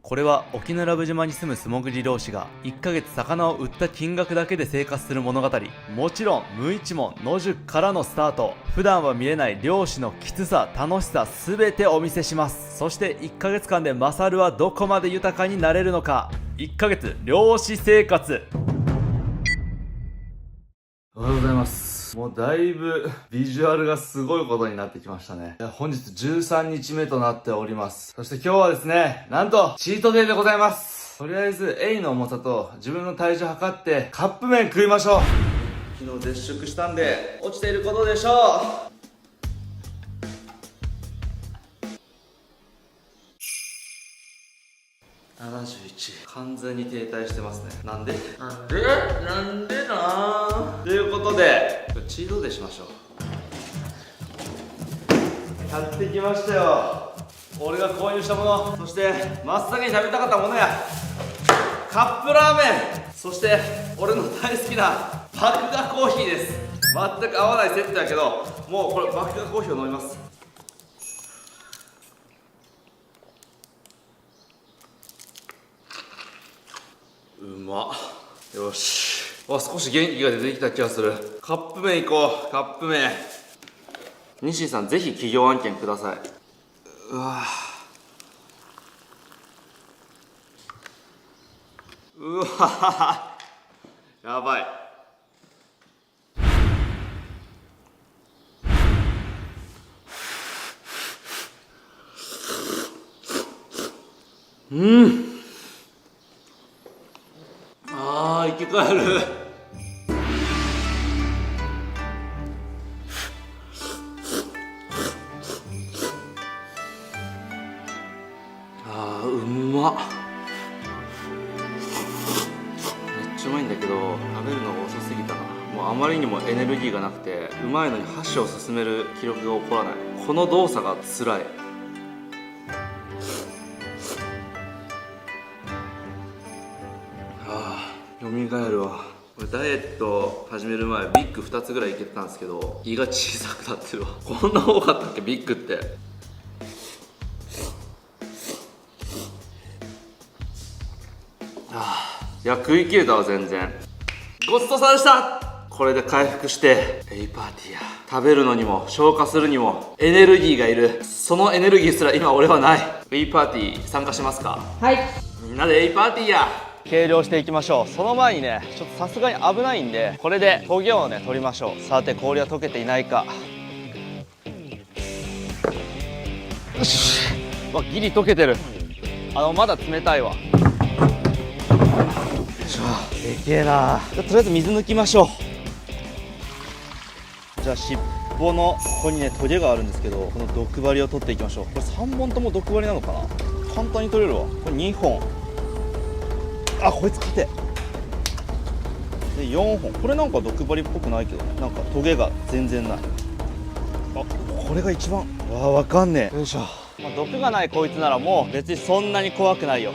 これは沖永良部島に住む素潜り漁師が1ヶ月魚を売った金額だけで生活する物語。もちろん無一文野宿からのスタート。普段は見れない漁師のきつさ楽しさ全てお見せします。そして1ヶ月間でマサルはどこまで豊かになれるのか。1ヶ月漁師生活。おはようございます。もうだいぶビジュアルがすごいことになってきましたね。本日13日目となっております。そして今日はですね、なんとチートデイでございます。とりあえずエイの重さと自分の体重測ってカップ麺食いましょう。昨日絶食したんで落ちていることでしょう。71。完全に停滞してますね。なんでなということでチートデイしましょう。買ってきましたよ。俺が購入したもの、そして真っ先に食べたかったものやカップラーメン、そして俺の大好きなマクガコーヒーです。全く合わないセットやけど、もうこれマクガコーヒーを飲みます。うまっ。よし。少し元気が出てきた気がする。カップ麺いこう。カップ麺。西井さん、ぜひ企業案件ください。うわうわやばい。生き返る。うまっ。めっちゃうまいんだけど食べるのが遅すぎたな。もうあまりにもエネルギーがなくてうまいのに箸を進める記録が起こらない。この動作がつらい。よみがえるわ。俺ダイエット始める前ビッグ2つぐらいいけてたんですけど胃が小さくなってるわ。こんな多かったっけビッグって。いや食い切れたわ全然。ごちそうさまでした。これで回復してエイパーティーや食べるのにも消化するにもエネルギーがいる。そのエネルギーすら今俺はない。エイパーティー参加しますか？はい。みんなでエイパーティーや。計量していきましょう。その前にね、ちょっとさすがに危ないんでこれで焦げをね取りましょう。さて氷は溶けていないか。よし。わ、ギリ溶けてる。まだ冷たいわ。よいしょ。でけえな。じゃとりあえず水抜きましょう。じゃあ尻尾のここにねトゲがあるんですけど、この毒針を取っていきましょう。これ3本とも毒針なのかな。簡単に取れるわ。これ2本。こいつ勝て。で4本。これなんか毒針っぽくないけどね。なんかトゲが全然ない。これが一番わかんねえ。よいしょ。毒がないこいつならもう別にそんなに怖くないよ。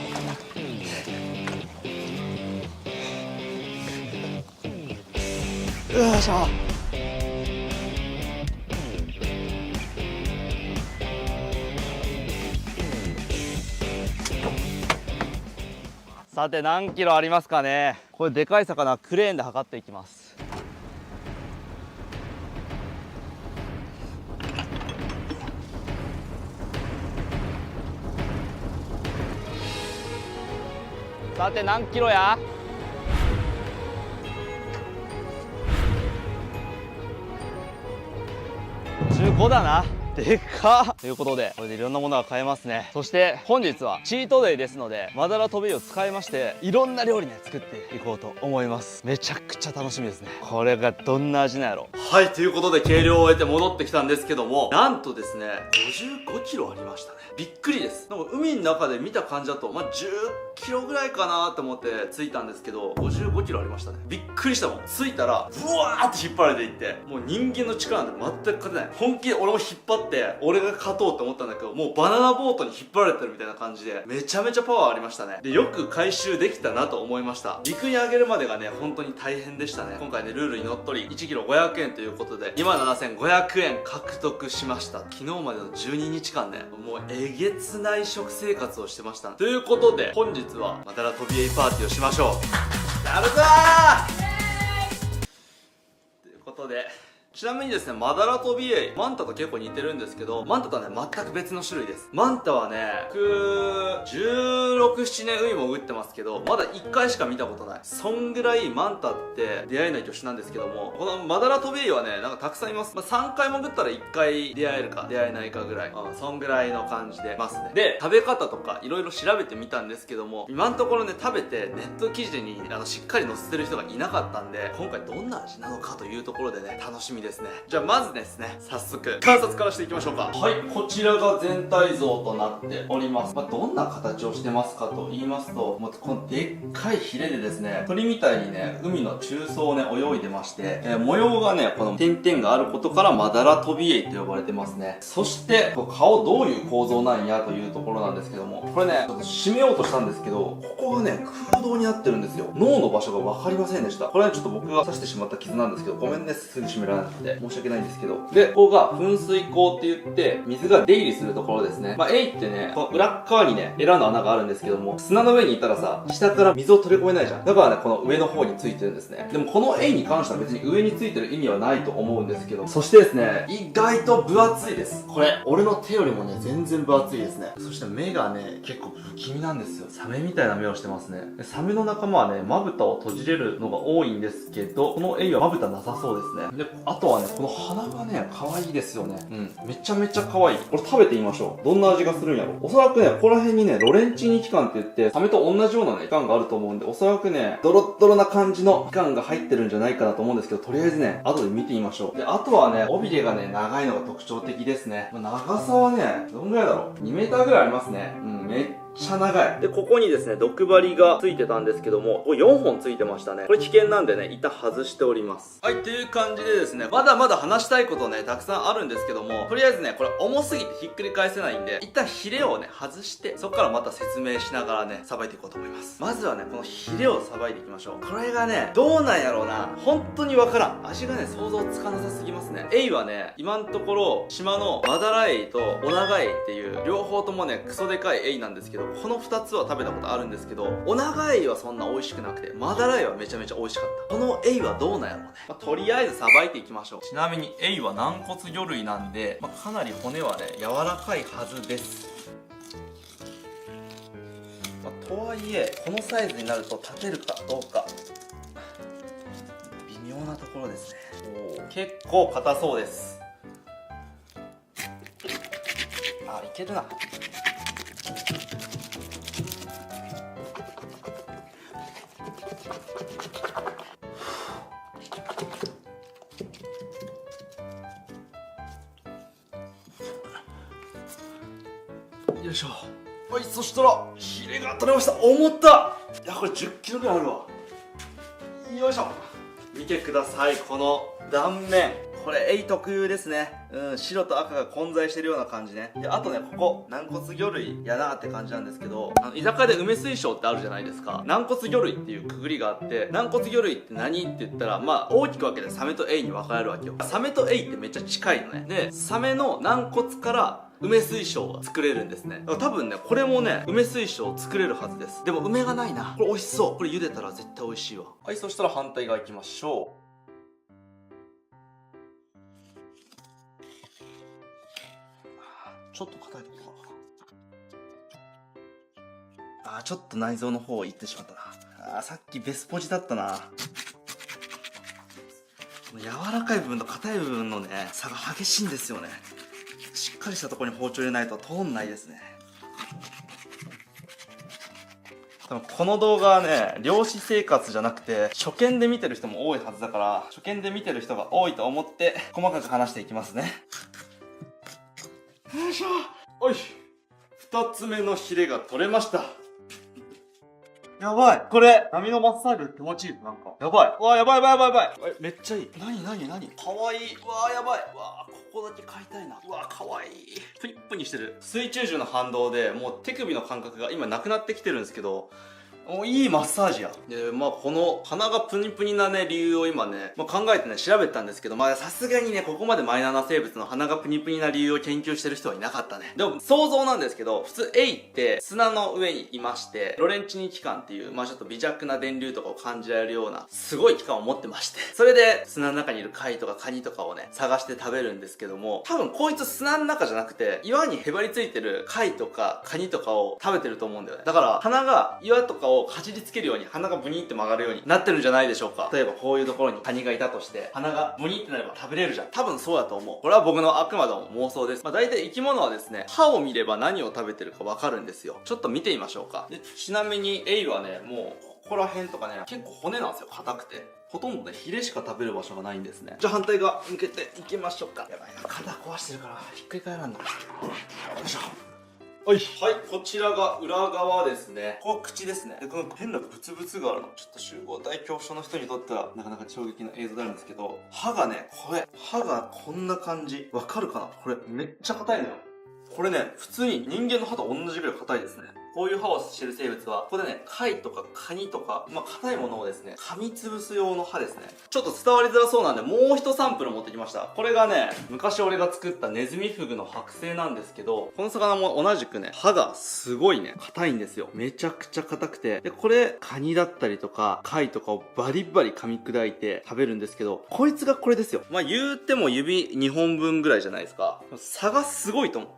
よいしょ。さて何キロありますかね。これでかい魚はクレーンで測っていきます。さて何キロや。15だな。でかっ。ということでこれでいろんなものが買えますね。そして本日はチートデイですのでマダラトビを使いましていろんな料理ね作っていこうと思います。めちゃくちゃ楽しみですね。これがどんな味なんやろ。はい、ということで計量を終えて戻ってきたんですけども、なんとですね55キロありましたね。びっくりです。なんか海の中で見た感じだと10キロぐらいかなと思って着いたんですけど55キロありましたね。びっくりしたもん。着いたらブワーって引っ張られていって、もう人間の力なんて全く勝てない。本気で俺も引っ張っって俺が勝とうって思ったんだけど、もうバナナボートに引っ張られてるみたいな感じで、めちゃめちゃパワーありましたね。で、よく回収できたなと思いました。陸に上げるまでがね、本当に大変でしたね。今回ね、ルールにのっとり 1kg 500円ということで、27,500円獲得しました。昨日までの12日間ね、もうえげつない食生活をしてました。ということで、本日はまたら飛びエイパーティーをしましょう。やるぞーということで、ちなみにですね、マダラトビエイ、マンタと結構似てるんですけど、マンタとはね、全く別の種類です。マンタはね、僕、16、7年海も打ってますけど、まだ1回しか見たことない。そんぐらいマンタって出会えない魚種なんですけども、このマダラトビエイはね、なんかたくさんいます。3回潜ったら1回出会えるか、出会えないかぐらい。そんぐらいの感じでますね。で、食べ方とかいろいろ調べてみたんですけども、今のところね、食べてネット記事にしっかり載せてる人がいなかったんで、今回どんな味なのかというところでね、楽しみですね。じゃあまずですね、早速観察からしていきましょうか。はい、こちらが全体像となっております。どんな形をしてますかと言いますと、もうこのでっかいヒレでですね、鳥みたいにね、海の中層をね、泳いでまして、模様がね、この点々があることからマダラトビエイと呼ばれてますね。そして、顔どういう構造なんやというところなんですけども、これね、ちょっと締めようとしたんですけど、ここがね、空洞になってるんですよ。脳の場所が分かりませんでした。これはちょっと僕が刺してしまった傷なんですけど、ごめんね、すぐ締められなくて。申し訳ないんですけど。で、ここが噴水口って言って、水が出入りするところですね。エイってね、この裏側にね、エラの穴があるんですけども、砂の上にいたらさ、下から水を取り込めないじゃん。だからね、この上の方についてるんですね。でもこのエイに関しては別に上についてる意味はないと思うんですけど、そしてですね、意外と分厚いです。これ、俺の手よりもね、全然分厚いですね。そして目がね、結構不気味なんですよ。サメみたいな目をしてますね。サメの仲間はね、まぶたを閉じれるのが多いんですけど、このエイはまぶたなさそうですね。で、あとはね、この鼻がね、可愛いですよね。めちゃめちゃ可愛い。これ食べてみましょう。どんな味がするんやろ。おそらくね、ここら辺にね、ロレンチーニ器官って言って、サメと同じようなね、器官があると思うんで、おそらくね、ドロッドロな感じの器官が入ってるんじゃないかなと思うんですけど、とりあえずね、後で見てみましょう。で、あとはね、尾びれがね、長いのが特徴的ですね。長さはね、どんぐらいだろう。2メーターぐらいありますね。めっちゃ長い。で、ここにですね、毒針がついてたんですけども、これ4本ついてましたね。これ危険なんでね、一旦外しております。はい、という感じでですね、まだまだ話したいことね、たくさんあるんですけども、とりあえずね、これ重すぎてひっくり返せないんで、一旦ヒレをね、外して、そこからまた説明しながらね、さばいていこうと思います。まずはね、このヒレをさばいていきましょう。これがね、どうなんやろうな。本当にわからん。味がね、想像つかなさすぎますね。エイはね、今のところ、島のマダラエイとオナガエイっていう、両方ともね、クソでかいエイなんですけど、この2つは食べたことあるんですけど、オナガエイはそんな美味しくなくて、マダラエイはめちゃめちゃ美味しかった。このエイはどうなんやろうね。とりあえずさばいていきましょう。ちなみにエイは軟骨魚類なんで、かなり骨はね、柔らかいはずです。とはいえ、このサイズになると立てるかどうか、微妙なところですね。結構硬そうです。あ、いけるな。よいしょ。はい、そしたらヒレが取れました。重った。いや、これ10キロぐらいあるわ。よいしょ。見てください、この断面。これエイ特有ですね。白と赤が混在してるような感じね。で、あとね、ここ軟骨魚類やなって感じなんですけど、居酒屋で梅水晶ってあるじゃないですか。軟骨魚類っていうくくりがあって、軟骨魚類って何って言ったら、大きく分けてサメとエイに分かれるわけよ。サメとエイってめっちゃ近いのね。で、サメの軟骨から梅水晶が作れるんですね。だから多分ね、これもね、梅水晶を作れるはずです。でも梅がないな。これ美味しそう。これ茹でたら絶対美味しいわ。はい、そしたら反対側行きましょう。ちょっと硬いとこか。ちょっと内臓の方行ってしまったな。さっきベスポジだったな。柔らかい部分と硬い部分のね、差が激しいんですよね。しっかりしたところに包丁入れないと通んないですね。多分この動画はね、漁師生活じゃなくて初見で見てる人も多いはずだから、初見で見てる人が多いと思って細かく話していきますね。よいしょ。おい、2つ目のヒレが取れました。やばい。これ、波のマッサージ気持ちいい。なんか。やばい。うわ、やばいやばいやばいやばい。めっちゃいい。なになになにかわいい。うわ、やばい。うわ、ここだけ買いたいな。うわ、かわいい。プニップニしてる。水中銃の反動で、もう手首の感覚が今なくなってきてるんですけど、もういいマッサージや。で、まあこの鼻がプニプニなね、理由を今ね、まあ、考えてね、調べたんですけど、まあさすがにね、ここまでマイナーな生物の鼻がプニプニな理由を研究してる人はいなかったね。でも想像なんですけど、普通エイって砂の上にいまして、ロレンチニ器官っていう、まあちょっと微弱な電流とかを感じられるような、すごい器官を持ってまして、それで砂の中にいる貝とかカニとかをね、探して食べるんですけども、多分こいつ砂の中じゃなくて、岩にへばりついてる貝とかカニとかを食べてると思うんだよね。だから鼻が岩とかをかじりつけるように鼻がブニって曲がるようになってるんじゃないでしょうか。例えばこういうところにカニがいたとして鼻がブニってなれば食べれるじゃん。多分そうだと思う。これは僕のあくまでも妄想です。まあ大体生き物はですね、歯を見れば何を食べてるかわかるんですよ。ちょっと見てみましょうか。でちなみにエイはね、もうここら辺とかね、結構骨なんですよ。硬くてほとんどね、ヒレしか食べる場所がないんですね。じゃあ反対側向けていきましょうか。やばいな、肩壊してるからひっくり返らんな。よいしょ。はい、こちらが裏側ですね。ここ口ですね。で、この変なブツブツがあるの。ちょっと集合体恐怖症の人にとってはなかなか衝撃の映像になるんですけど、歯がね、これ、歯がこんな感じ。わかるかな？これめっちゃ硬いのよ。これね、普通に人間の歯と同じぐらい硬いですね。こういう歯をしてる生物は、ここでね、貝とかカニとか、まあ、硬いものをですね、噛みつぶす用の歯ですね。ちょっと伝わりづらそうなんで、もう一サンプル持ってきました。これがね、昔俺が作ったネズミフグの剥製なんですけど、この魚も同じくね、歯がすごいね、硬いんですよ。めちゃくちゃ硬くて。で、これ、カニだったりとか、貝とかをバリバリ噛み砕いて食べるんですけど、こいつがこれですよ。まあ、言うても指2本分ぐらいじゃないですか。差がすごいと思う。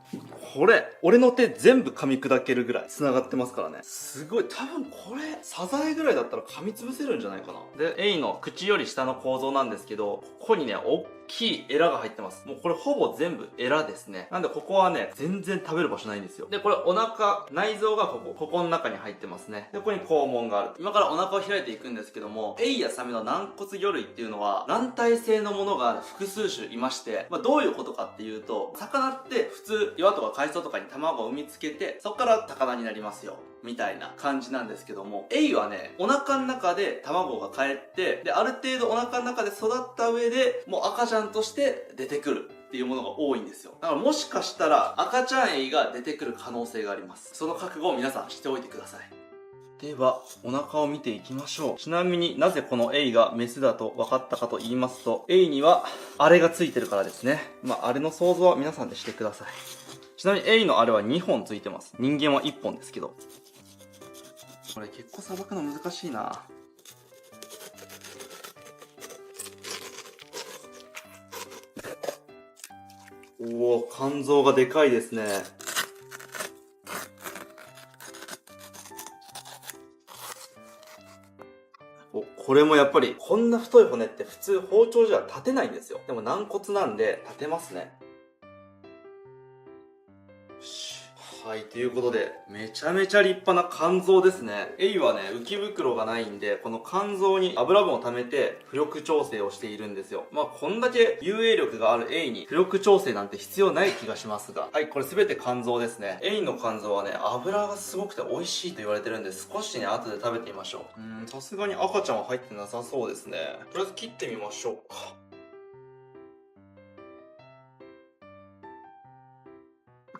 これ、俺の手全部噛み砕けるぐらい繋がってますからね。すごい。多分これ、サザエぐらいだったら噛みつぶせるんじゃないかな。で、エイの口より下の構造なんですけど、ここにね、大きいエラが入ってます。もうこれほぼ全部エラですね。なんでここはね、全然食べる場所ないんですよ。で、これお腹、内臓がここの中に入ってますね。で、ここに肛門がある。今からお腹を開いていくんですけども、エイやサメの軟骨魚類っていうのは、軟体性のものが複数種いまして、まあどういうことかっていうと、魚って普通岩とか海藻とかに卵を産みつけて、そこから魚になりますよ。みたいな感じなんですけども、エイはね、お腹の中で卵が帰って、で、ある程度お腹の中で育った上で、もう赤ちゃんとして出てくるっていうものが多いんですよ。だからもしかしたら赤ちゃんエイが出てくる可能性があります。その覚悟を皆さんしておいてください。では、お腹を見ていきましょう。ちなみになぜこのエイがメスだと分かったかと言いますと、エイにはあれがついてるからですね。まあ、あれの想像は皆さんでしてください。ちなみにエイのあれは2本ついてます。人間は1本ですけど。これ結構さばくの難しいな。おお、肝臓がでかいですね。これもやっぱりこんな太い骨って普通包丁じゃ立てないんですよ。でも軟骨なんで立てますね。はい、ということで、めちゃめちゃ立派な肝臓ですね。エイはね、浮き袋がないんで、この肝臓に油分を溜めて浮力調整をしているんですよ。まあ、こんだけ遊泳力があるエイに浮力調整なんて必要ない気がしますが。はい、これ全て肝臓ですね。エイの肝臓はね、油がすごくて美味しいと言われてるんで、少しね、後で食べてみましょう。さすがに赤ちゃんは入ってなさそうですね。とりあえず切ってみましょうか。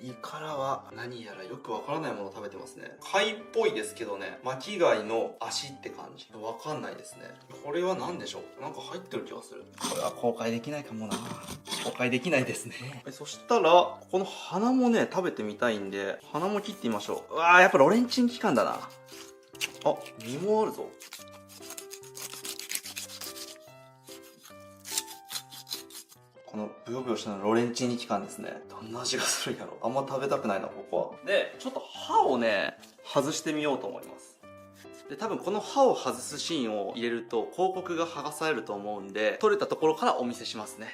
胃からは何やらよくわからないものを食べてますね。貝っぽいですけどね、巻き貝の足って感じ。わかんないですね。これは何でしょう？なんか入ってる気がする。これは公開できないかもな。公開できないですね。そしたら、この鼻もね、食べてみたいんで、鼻も切ってみましょう。うわー、やっぱロレンチン器官だな。あ、身もあるぞ。このブヨブヨしたのロレンチーニ器官ですね。どんな味がするんやろ。あんま食べたくないな、ここは。で、ちょっと歯をね、外してみようと思います。で、多分この歯を外すシーンを入れると広告が剥がされると思うんで、取れたところからお見せしますね。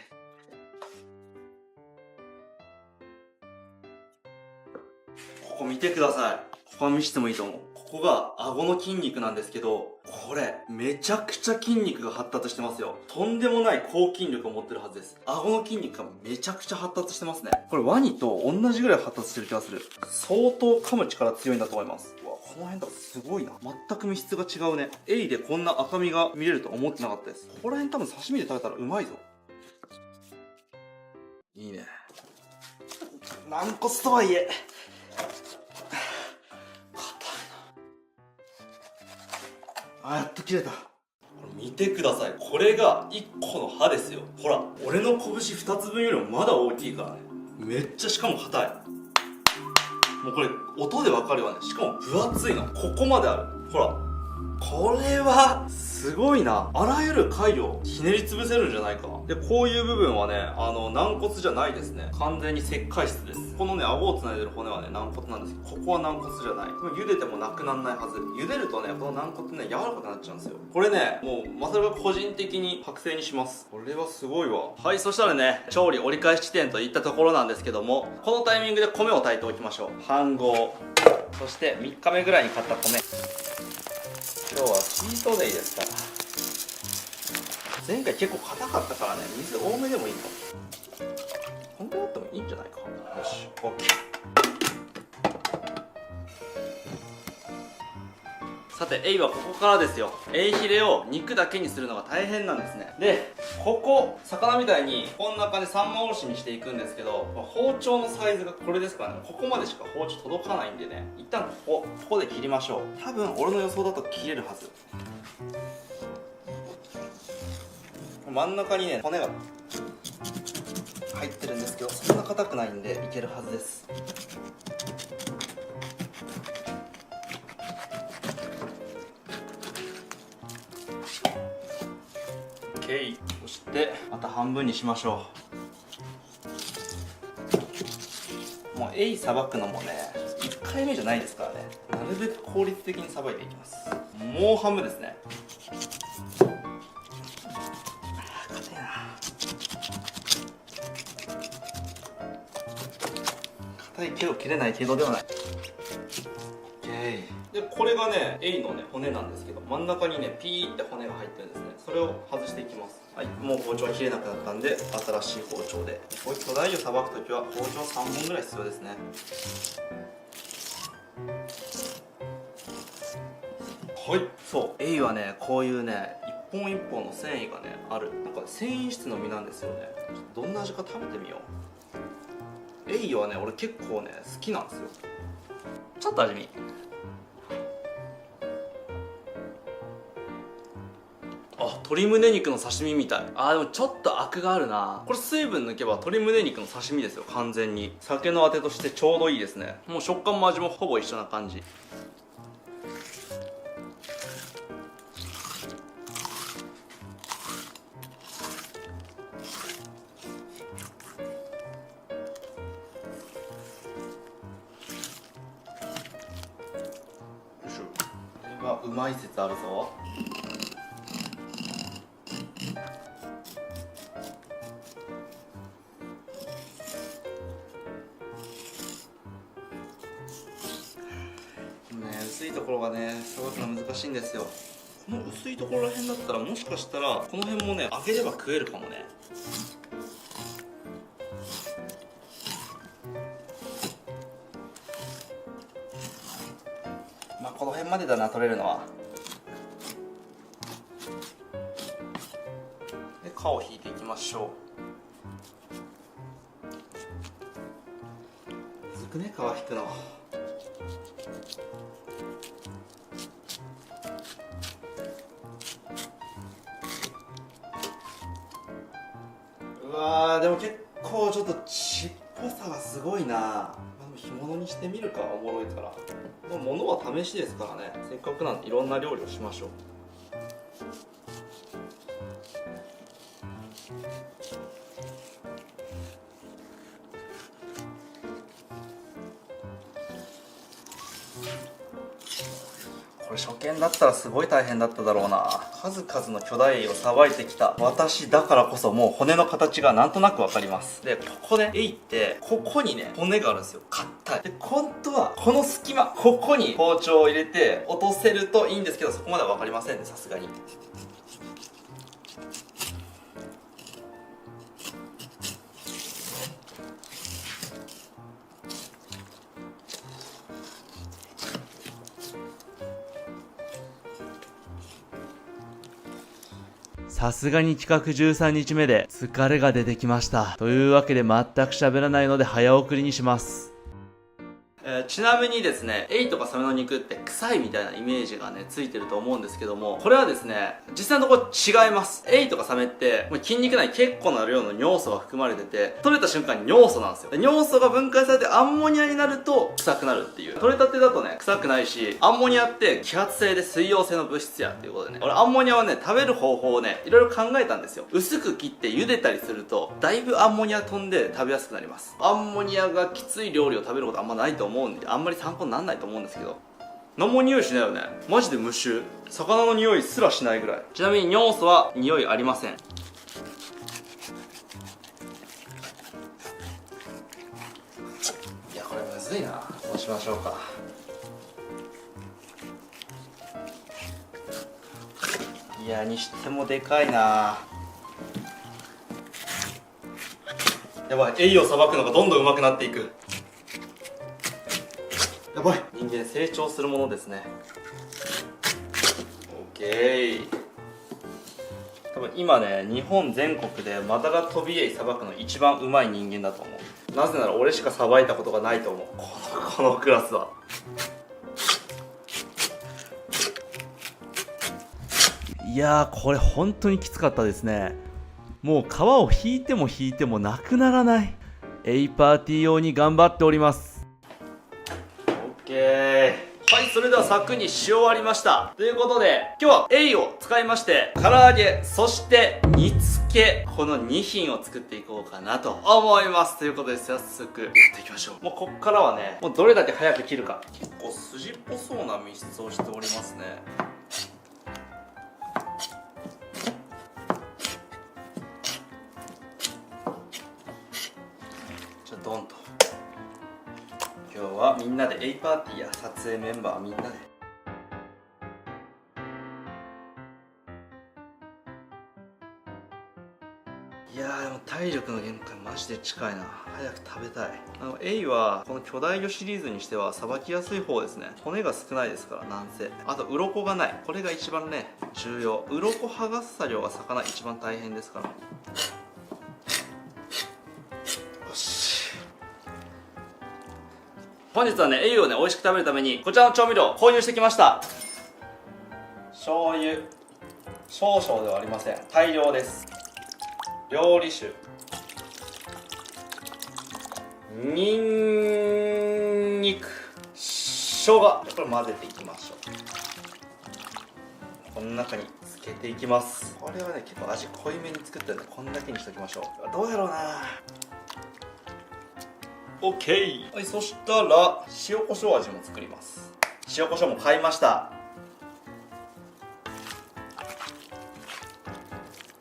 ここ見てください。ここは見せてもいいと思う。ここが顎の筋肉なんですけど、これめちゃくちゃ筋肉が発達してますよ。とんでもない高筋力を持ってるはずです。顎の筋肉がめちゃくちゃ発達してますね。これワニと同じぐらい発達してる気がする。相当噛む力強いんだと思います。うわ、この辺とかすごいな。全く身質が違うね。エイでこんな赤みが見れると思ってなかったです。ここら辺多分刺身で食べたらうまいぞ。いいね。軟骨とはいえやっと切れた。これ見てください。これが1個の刃ですよ。ほら、俺の拳2つ分よりもまだ大きいからね。めっちゃしかも硬い。もうこれ音でわかるわね。しかも分厚いの。ここまである。ほら。これはすごいな。あらゆる貝をひねり潰せるんじゃないか。で、こういう部分はね、軟骨じゃないですね。完全に石灰質です。このね、顎をつないでる骨はね、軟骨なんですけど、ここは軟骨じゃない。茹でてもなくなんないはず。茹でるとね、この軟骨ね、柔らかくなっちゃうんですよ。これね、もう、まさか個人的に剥製にします。これはすごいわ。はい、そしたらね、調理折り返し地点といったところなんですけども、このタイミングで米を炊いておきましょう。飯盒。そして3日目ぐらいに買った米。今日はチートデイですから。前回結構硬かったからね、水多めでもいいかも。こんぐらいあってもいいんじゃないか。よし、OK。さて、エイはここからですよ。エイヒレを肉だけにするのが大変なんですね。で、ここ、魚みたいにこんな感じで三枚おろしにしていくんですけど、包丁のサイズがこれですからね、ここまでしか包丁届かないんでね、一旦ここで切りましょう。多分俺の予想だと切れるはず。真ん中にね、骨が入ってるんですけど、そんな硬くないんでいけるはずです。OK。そしてまた半分にしましょう。もうエイさばくのもね、1回目じゃないですからね、なるべく効率的にさばいていきます。もう半分ですね。硬いけど切れない程度ではない。 OK。 でこれがね、エイのね骨なんですけど、真ん中にねピーって骨が入ってるんですね。それを外していきます。はい、もう包丁切れなくなったんで、新しい包丁で。こういう巨大魚さばくときは包丁3本ぐらい必要ですね。はい、そう、エイはね、こういうね一本一本の繊維がねある、なんか繊維質の身なんですよね。どんな味か食べてみよう。エイはね、俺結構ね好きなんですよ。ちょっと味見。鶏胸肉の刺身みたい。でもちょっとアクがあるな。これ水分抜けば鶏胸肉の刺身ですよ。完全に酒のあてとしてちょうどいいですね。もう食感も味もほぼ一緒な感じ。これはうまい説あるぞ。薄いところがね、さばくの難しいんですよ。この薄いところらへんだったら、もしかしたらこの辺もね揚げれば食えるかもね。まあこの辺までだな、取れるのは。で、皮を引いていきましょう。ずくね、皮引くの。うわー、でも結構ちょっと血っぽさがすごいな。まあ、でも干物にしてみるか、おもろいから。まあ、物は試しですからね。せっかくなんでいろんな料理をしましょう。これ初見だったらすごい大変だっただろうな。数々の巨大エイをさばいてきた私だからこそ、もう骨の形がなんとなくわかります。で、ここね、エイってここにね骨があるんですよ。硬い。で、本当はこの隙間、ここに包丁を入れて落とせるといいんですけど、そこまでは分かりませんね、さすがに。さすがに企画13日目で疲れが出てきました。というわけで全く喋らないので早送りにします。ちなみにですね、エイとかサメの肉って臭いみたいなイメージがね、ついてると思うんですけども、これはですね、実際のところ違います。エイとかサメって、筋肉内に結構な量の尿素が含まれてて、取れた瞬間に尿素なんですよ。で尿素が分解されてアンモニアになると臭くなるっていう。取れたてだとね、臭くないし、アンモニアって揮発性で水溶性の物質やっていうことでね、俺アンモニアはね、食べる方法をね、いろいろ考えたんですよ。薄く切って茹でたりすると、だいぶアンモニア飛んで食べやすくなります。アンモニアがきつい料理を食べることあんまないと思うんで、あんまり参考にならないと思うんですけど、何も匂いしないよね。マジで無臭。魚の匂いすらしないぐらい。ちなみに尿素は匂いありません。いや、これむずいな。どうしましょうか。いや、にしてもでかいな。やばい、エイをさばくのがどんどん上手くなっていく。やばい、人間成長するものですね。オッケー。多分今ね、日本全国でマダラトビエイさばくの一番うまい人間だと思う。なぜなら俺しかさばいたことがないと思う。このクラスは。いやー、これ本当にきつかったですね。もう皮を引いても引いてもなくならない。エイパーティー用に頑張っております。オッケー。はい、それでは柵にし終わりました。ということで、今日はエイを使いまして、唐揚げ、そして煮付け、この2品を作っていこうかなと思います。ということで、早速やっていきましょう。もうこっからはね、もうどれだけ早く切るか。結構筋っぽそうな密室をしておりますね。ドンと。今日はみんなでエイパーティーや撮影メンバーみんなで。いやー、でも体力の限界マジで近いな。早く食べたい。エイはこの巨大魚シリーズにしてはさばきやすい方ですね。骨が少ないですから、なんせ。あと鱗がない。これが一番ね、重要。鱗剥がす作業が魚一番大変ですから。よし。本日はね、エイをね、美味しく食べるためにこちらの調味料購入してきました。醤油少々ではありません、大量です。料理酒、にんにく、生姜、これ混ぜていきましょう。この中につけていきます。これはね、結構味濃いめに作ってるんで、こんだけにしときましょう。どうやろうな。オッケー。はい、そしたら塩コショウ味も作ります。塩コショウも買いました。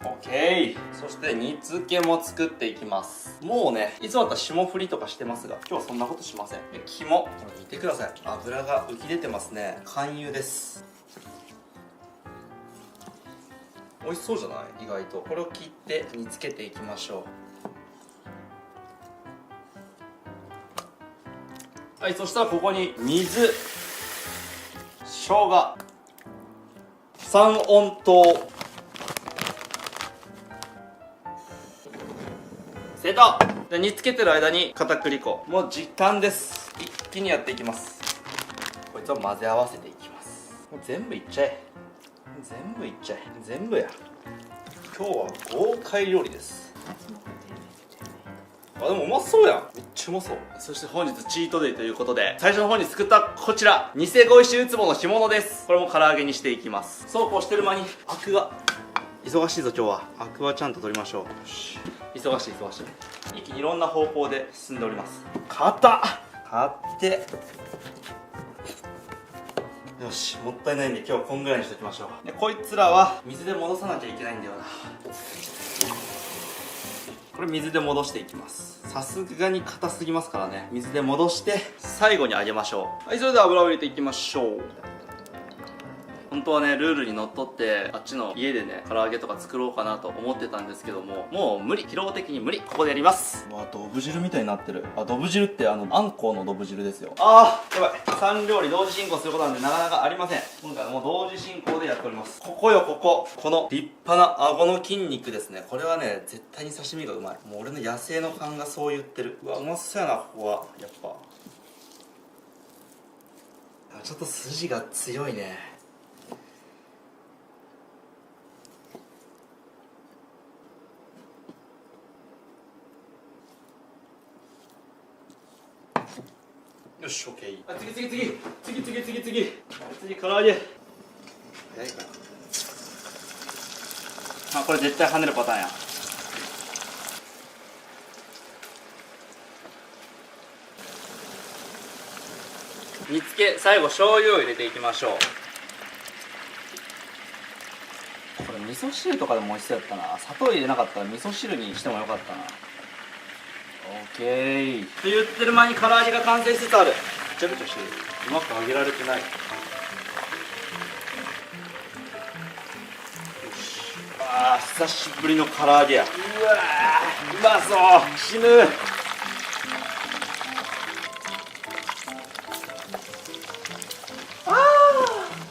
オッケー。そして煮付けも作っていきます。もうね、いつもだったら霜降りとかしてますが、今日はそんなことしません。で、肝、これ見てください。油が浮き出てますね。肝油です。美味しそうじゃない？意外と。これを切って煮付けていきましょう。はい、そしたらここに水、生姜、三温糖、セット。で、煮つけてる間に片栗粉、もう時短です。一気にやっていきます。こいつを混ぜ合わせていきます。もう全部いっちゃえ。全部いっちゃえ。全部や。今日は豪快料理です。あ、でもうまそうやん。めっちゃうまそう。そして本日チートデイということで、最初の方に作ったこちら、ニセゴイシウツボの干物です。これも唐揚げにしていきます。そうこうしてる間にアクが忙しいぞ。今日はアクはちゃんと取りましょう。よし、忙しい忙しい。一気にいろんな方向で進んでおります。買ってよし、もったいないんで今日はこんぐらいにしておきましょう。で、こいつらは水で戻さなきゃいけないんだよな。これ水で戻していきます。さすがに硬すぎますからね。水で戻して最後に揚げましょう。はい、それでは油を入れていきましょう。本当はねルールにのっとってあっちの家でね唐揚げとか作ろうかなと思ってたんですけども、もう無理、疲労的に無理。ここでやります。うわ、ドブ汁みたいになってる。あ、ドブ汁ってあんこうのドブ汁ですよ。あー、やばい。3料理同時進行することなんでなかなかありません。今回はもう同時進行でやっております。ここよ、ここ。この立派な顎の筋肉ですね。これはね絶対に刺身がうまい。もう俺の野生の勘がそう言ってる。うわ、うまそうやな。ここはやっぱちょっと筋が強いね。よし、オッケー。あ、次唐揚げ。早いかな。あ、これ絶対跳ねるパターンや。煮つけ、最後醤油を入れていきましょう。これ味噌汁とかでも美味しそうやったな。砂糖入れなかったら味噌汁にしてもよかったな。オッケーと言ってる間に唐揚げが完成しつつある。ぐちゃぐちゃしてる。うまく揚げられてない。よし。あー、久しぶりの唐揚げや。うわー、うまそう。死ぬ。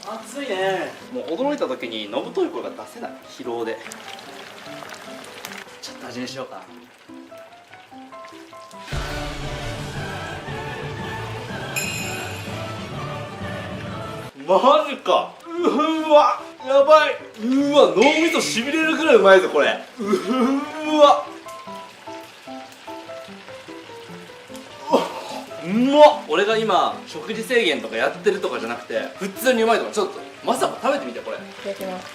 暑いね。もう驚いた時にのぶとい声が出せない。疲労で。ちょっと味見しようかな。マジか。うわ、やばい。うわ、脳みそしびれるくらいうまいぞこれ。うわ、うまっ。俺が今食事制限とかやってるとかじゃなくて普通にうまいとか。ちょっとまさか食べてみて。これいただきます。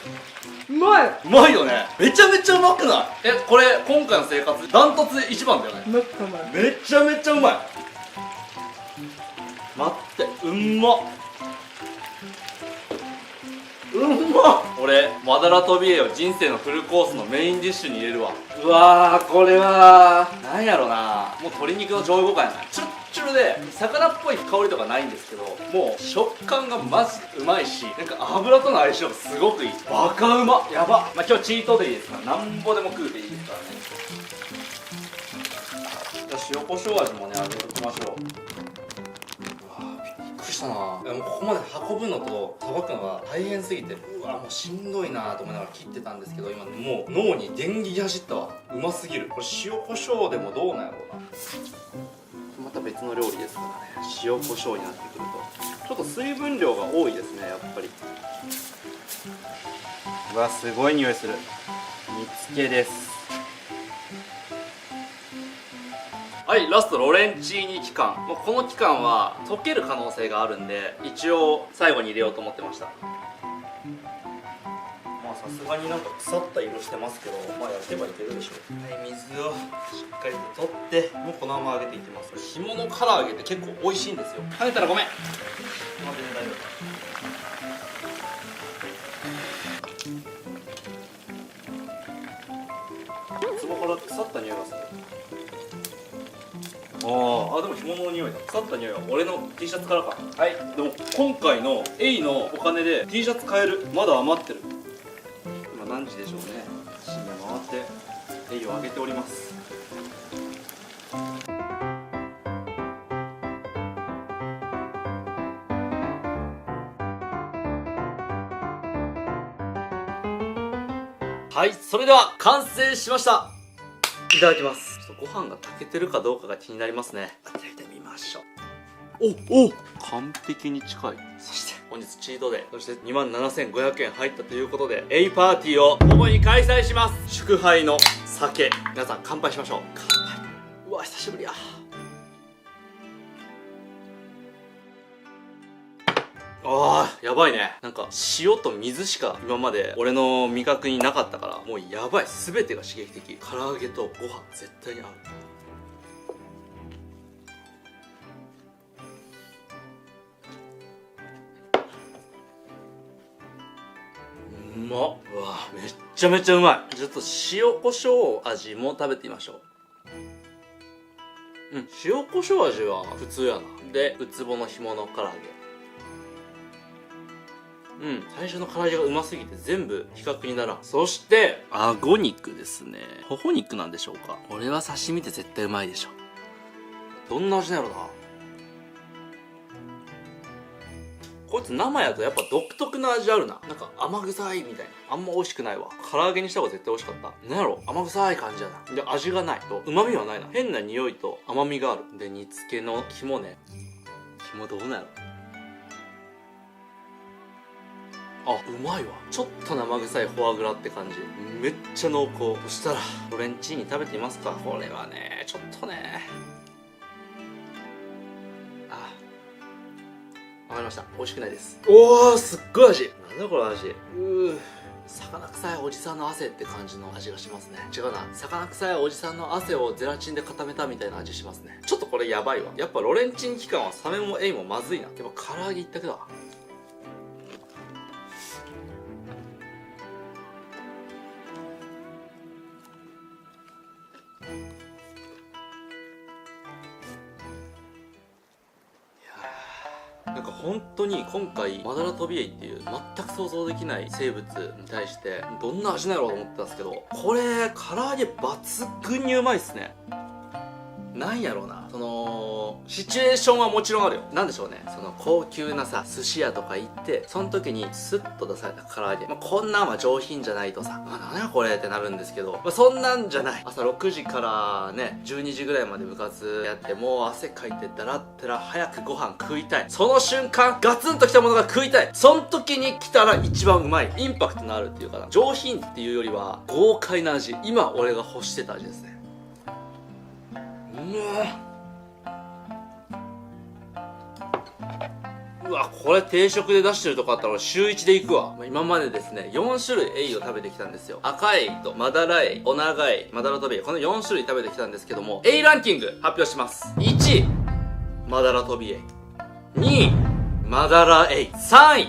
うまい。うまいよね。めちゃめちゃうまくない？これ今回の生活ダントツ一番だよね。めっちゃうまい。めちゃめちゃうまい。待って、うんまっ。俺マダラトビエを人生のフルコースのメインディッシュに入れるわ。うわー、これはなんやろな。もう鶏肉の上位互換やない。チュルッチュルで魚っぽい香りとかないんですけど、もう食感がマジうまいし、なんか油との相性がすごくいい。バカうま。やば。まあ、今日チートデイですからなんぼでも食うていいですからね。じゃあ塩コショウ味もね、揚げておきましょう。びっくりしたな。もうここまで運ぶのとさばくのが大変すぎて、うわ、もうしんどいなと思いながら切ってたんですけど、今もう脳に電撃走ったわ。うますぎる。これ塩コショウでもどうなんやろうな。また別の料理ですからね。塩コショウになってくるとちょっと水分量が多いですね、やっぱり。うわ、すごい匂いする。煮つけです。はい、ラストロレンチーニ期間。もうこの期間は溶ける可能性があるんで、一応最後に入れようと思ってました。まあさすがになんか腐った色してますけど、まあ焼けばいけるでしょう。はい、水をしっかりと取って、もうこのまま揚げていきます。干物唐揚げって結構美味しいんですよ。跳ねたらごめん。まあ全然大丈夫。壺から腐った匂いがする。あ、でも干物の匂いだ。腐った匂いは俺の T シャツからか。はい、でも今回のエイのお金で T シャツ買える。まだ余ってる。今何時でしょうね。深夜回ってエイをあげております。はい、それでは完成しました。いただきます。ちょっとご飯が炊けてるかどうかが気になりますね。焼いてみましょう。お完璧に近い。そして本日チートデー、そして27,500円入ったということで、エイパーティーをここに開催します。祝杯の酒、皆さん乾杯しましょう。乾杯。うわ、久しぶりや。あー、やばいね。なんか塩と水しか今まで俺の味覚になかったから、もうやばい。全てが刺激的。唐揚げとご飯絶対に合う。うまっ。うわ、めっちゃめちゃうまい。ちょっと塩コショウ味も食べてみましょう。塩コショウ味は普通やな。で、ウツボの干物唐揚げ。最初の唐揚げがうますぎて全部比較にならん。そして顎肉ですね。頬肉なんでしょうか。これは刺身で絶対うまいでしょ。どんな味なんやろな。こいつ生やとやっぱ独特な味あるな。なんか甘臭いみたいな。あんま美味しくないわ。唐揚げにした方が絶対美味しかった。なんやろ、甘臭い感じやな。で、味がないと旨味はないな。変な匂いと甘みがある。で、煮付けの肝ね。肝どうなんやろ。あ、うまいわ。ちょっと生臭いフォアグラって感じ。めっちゃ濃厚。そしたらロレンチーニ食べてみますか。これはね、ちょっとね、わかりました。美味しくないです。おー、すっごい味。なんだこの味。魚臭いおじさんの汗って感じの味がしますね。違うな。魚臭いおじさんの汗をゼラチンで固めたみたいな味しますね。ちょっとこれやばいわ。やっぱロレンチン期間はサメもエイもまずいな。やっぱ唐揚げ一択だわ。なんか本当に今回マダラトビエイっていう全く想像できない生物に対してどんな味なんやろうと思ってたんですけど、これ唐揚げ抜群にうまいっすね。なんやろうな、そのシチュエーションはもちろんあるよ。なんでしょうね、その高級なさ寿司屋とか行ってその時にスッと出された唐揚げ、こんなんは上品じゃないとさ、なんやこれってなるんですけど、そんなんじゃない。朝6時からね12時ぐらいまで部活やって、もう汗かいてだらったら早くご飯食いたい。その瞬間ガツンときたものが食いたい。その時に来たら一番うまい。インパクトのあるっていうかな、上品っていうよりは豪快な味。今俺が欲してた味ですね。うわ、これ定食で出してるとこあったら俺週1で行くわ。今までですね4種類エイを食べてきたんですよ。赤エイとマダラエイ、オナガエイ、マダラトビエイ、この4種類食べてきたんですけども、エイランキング発表します。1位マダラトビエイ、2位マダラエイ、3位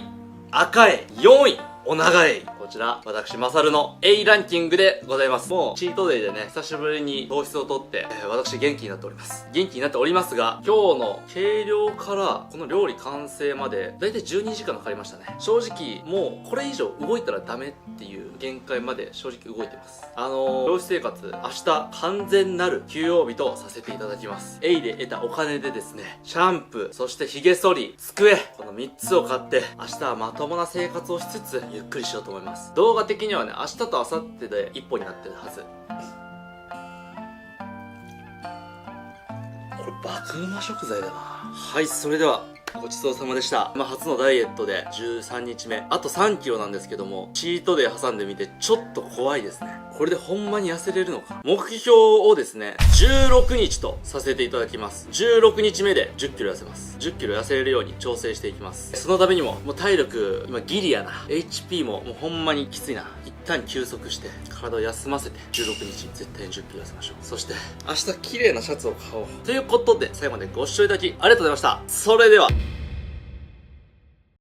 赤エイ、4位オナガエイ。こちら私マサルのエイランキングでございます。もうチートデイでね久しぶりに糖質をとって、私元気になっております。元気になっておりますが、今日の計量からこの料理完成までだいたい12時間かかりましたね。正直もうこれ以上動いたらダメっていう限界まで正直動いてます。教師生活明日完全なる休養日とさせていただきます。エイで得たお金でですね、シャンプー、そして髭剃り、机、この3つを買って明日はまともな生活をしつつゆっくりしようと思います。動画的にはね明日と明後日で1本になってるはず。これ爆うま食材だな。はい、それではごちそうさまでした。初のダイエットで13日目、あと3キロなんですけども、チートデイ挟んでみてちょっと怖いですね。これでほんまに痩せれるのか。目標をですね16日とさせていただきます。16日目で10キロ痩せます。10キロ痩せれるように調整していきます。そのためにももう体力今ギリやな。 HP ももうほんまにきついな。一旦休息して体を休ませて16日絶対に10キロ痩せましょう。そして明日綺麗なシャツを買おうということで、最後までご視聴いただきありがとうございました。それでは。